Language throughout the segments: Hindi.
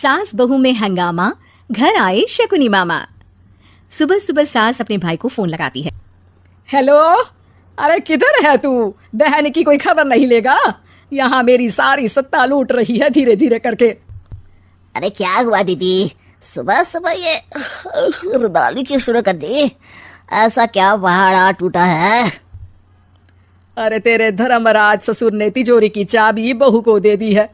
सास बहू में हंगामा, घर आए शकुनी मामा। सुबह सुबह सास अपने भाई को फोन लगाती है। हेलो, अरे किधर है तू? बहन की कोई खबर नहीं लेगा? यहाँ मेरी सारी सत्ता लूट रही है धीरे धीरे करके। अरे क्या हुआ दीदी, सुबह सुबह ये रुदाली क्यों शुरू कर दी? ऐसा क्या पहाड़ा टूटा है? अरे तेरे धर्मराज ससुर ने तिजोरी की चाबी बहू को दे दी है।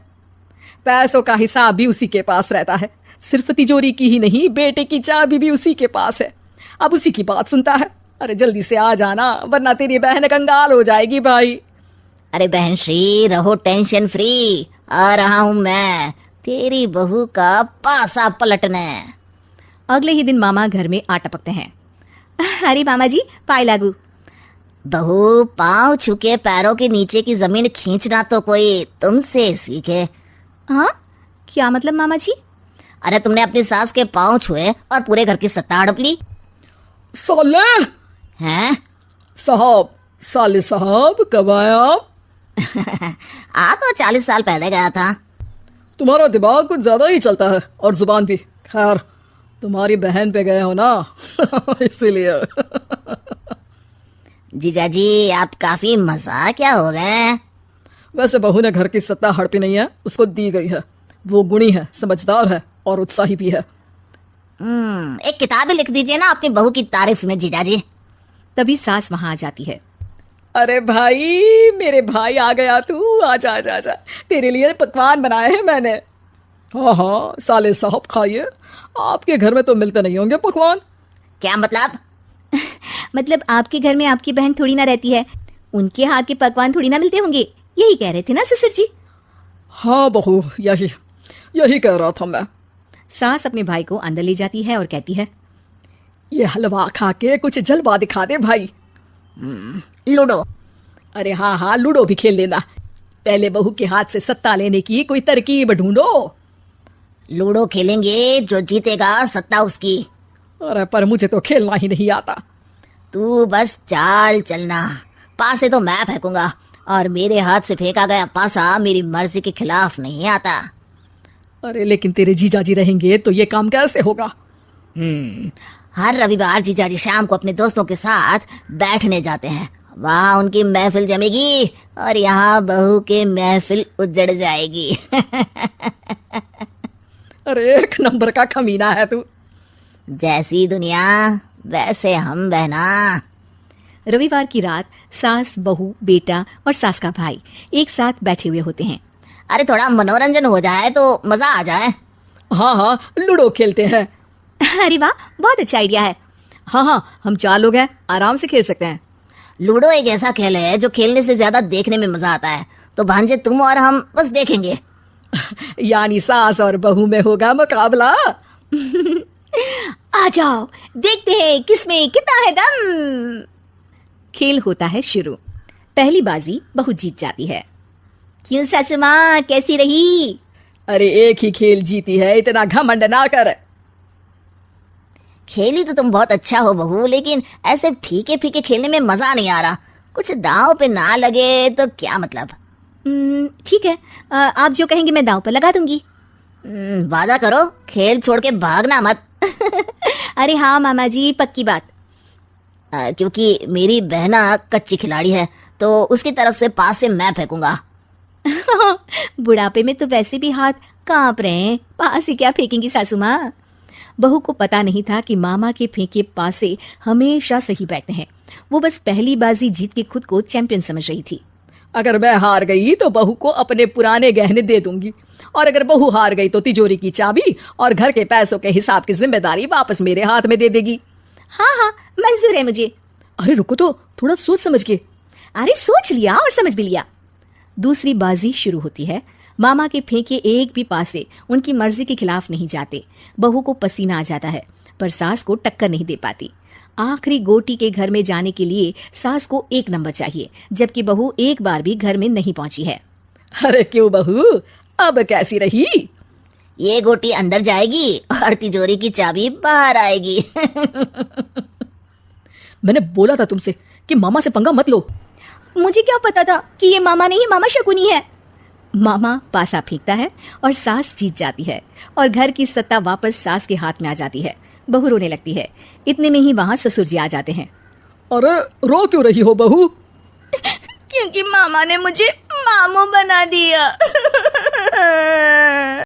पैसों का हिसाब भी उसी के पास रहता है। सिर्फ तिजोरी की ही नहीं, बेटे की चाबी भी उसी के पास है। अब उसी की बात सुनता है। अरे जल्दी से आ जाना, वरना तेरी बहन कंगाल हो जाएगी भाई। अरे बहन श्री, रहो टेंशन फ्री, आ रहा हूं मैं तेरी बहू का पासा पलटने। अगले ही दिन मामा घर में आ टपकते हैं। अरे मामा जी, पाए लागू। बहू, पाँव छुके पैरों के नीचे की जमीन खींचना तो कोई तुमसे सीखे। हाँ, क्या मतलब मामा जी? अरे तुमने अपनी सास के पाँव छुए और पूरे घर की सत्ता हड़प ली। साले हैं? साहब, साले साहब कब आए आप? आ तो 40 साल पहले गया था। तुम्हारा दिमाग कुछ ज्यादा ही चलता है और जुबान भी। खैर, तुम्हारी बहन पे गए हो ना इसीलिए। जीजाजी, आप काफी मजाकिया हो गए। वैसे बहू ने घर की सत्ता हड़पी नहीं है, उसको दी गई है। वो गुणी है, समझदार है और उत्साही भी है। एक किताब ही लिख दीजिए ना अपनी बहू की तारीफ में जीजाजी। तभी सास वहां आ जाती है। अरे भाई, मेरे भाई आ गया तू। आजा आजा आजा, तेरे लिए पकवान बनाए हैं मैंने। हाँ हाँ साले साहब, खाइए। आपके घर में तो मिलते नहीं होंगे पकवान। क्या मतलब? मतलब आपके घर में आपकी बहन थोड़ी ना रहती है, उनके हाथ के पकवान थोड़ी ना मिलते होंगे, यही कह रहे थे ना ससुर जी? हाँ बहू, यही कह रहा था मैं। सास अपने भाई को अंदर ले जाती है और कहती है, ये हलवा खा के कुछ जलवा दिखा दे भाई। लूडो। अरे हाँ हाँ, लूडो भी खेल लेना। पहले बहू के हाथ से सत्ता लेने की कोई तरकीब ढूंढो। लूडो खेलेंगे, जो जीतेगा सत्ता उसकी। अरे पर मुझे तो खेलना ही नहीं आता। तू बस चाल चलना, पासे तो मैं फेंकूंगा और मेरे हाथ से फेंका गया पासा मेरी मर्जी के खिलाफ नहीं आता। अरे लेकिन तेरे जीजाजी रहेंगे तो ये काम कैसे होगा? हर रविवार जीजाजी शाम को अपने दोस्तों के साथ बैठने जाते हैं। वहाँ उनकी महफिल जमेगी और यहाँ बहू के महफिल उजड़ जाएगी। अरे एक नंबर का कमीना है तू। जैसी दुनिया वैसे हम बहना। रविवार की रात सास, बहू, बेटा और सास का भाई एक साथ बैठे हुए होते हैं। अरे थोड़ा मनोरंजन हो जाए तो मजा आ जाए। हाँ हाँ, लूडो खेलते हैं। अरे वाह, बहुत अच्छा आइडिया है। हाँ हाँ, हम 4 लोग हैं, आराम से खेल सकते हैं। लूडो एक ऐसा खेल है जो खेलने से ज्यादा देखने में मजा आता है। तो भांजे, तुम और हम बस देखेंगे। यानी सास और बहू में होगा मुकाबला। आ जाओ, देखते हैं किसमें कितना है दम। खेल होता है शुरू। पहली बाजी बहू जीत जाती है। क्यों सासू माँ, कैसी रही? अरे एक ही खेल जीती है, इतना घमंड ना कर। खेली तो तुम बहुत अच्छा हो बहू, लेकिन ऐसे फीके फीके खेलने में मजा नहीं आ रहा। कुछ दांव पे ना लगे तो क्या मतलब? ठीक है, आप जो कहेंगे मैं दांव पर लगा दूंगी। वादा करो, खेल छोड़ के भागना मत। अरे हाँ मामा जी, पक्की बात। क्योंकि मेरी बहना कच्ची खिलाड़ी है, तो उसकी तरफ से पास से मैं फेंकूंगा। बुढ़ापे में तो वैसे भी हाथ कांप रहे हैं, पास से क्या फेंकेंगी सासू माँ? बहू को पता नहीं था कि मामा के फेंके पासे हमेशा सही बैठते हैं। वो बस पहली बाजी जीत के खुद को चैंपियन समझ रही थी। अगर मैं हार गई तो बहू को अपने पुराने गहने दे दूंगी, और अगर बहू हार गई तो तिजोरी की चाबी और घर के पैसों के हिसाब की जिम्मेदारी वापस मेरे हाथ में दे देगी। हाँ हाँ, मंजूर है मुझे। अरे रुको तो, थोड़ा सोच समझ के। अरे सोच लिया और समझ भी लिया। दूसरी बाजी शुरू होती है। मामा के फेंके एक भी पासे उनकी मर्जी के खिलाफ नहीं जाते। बहू को पसीना आ जाता है, पर सास को टक्कर नहीं दे पाती। आखिरी गोटी के घर में जाने के लिए सास को 1 नंबर चाहिए, जबकि बहू एक बार भी घर में नहीं पहुंची है। अरे क्यों बहू, अब कैसी रही? ये गोटी अंदर जाएगी और तिजोरी की चाबी बाहर आएगी। मैंने बोला था तुमसे कि मामा से पंगा मत लो। मुझे क्या पता था कि ये मामा नहीं, मामा शकुनी है। मामा पासा फेंकता है और सास जीत जाती है और घर की सत्ता वापस सास के हाथ में आ जाती है। बहू रोने लगती है। इतने में ही वहां ससुर जी आ जाते हैं। अरे रो क्यों रही हो बहू? क्योंकि मामा ने मुझे मामू बना दिया।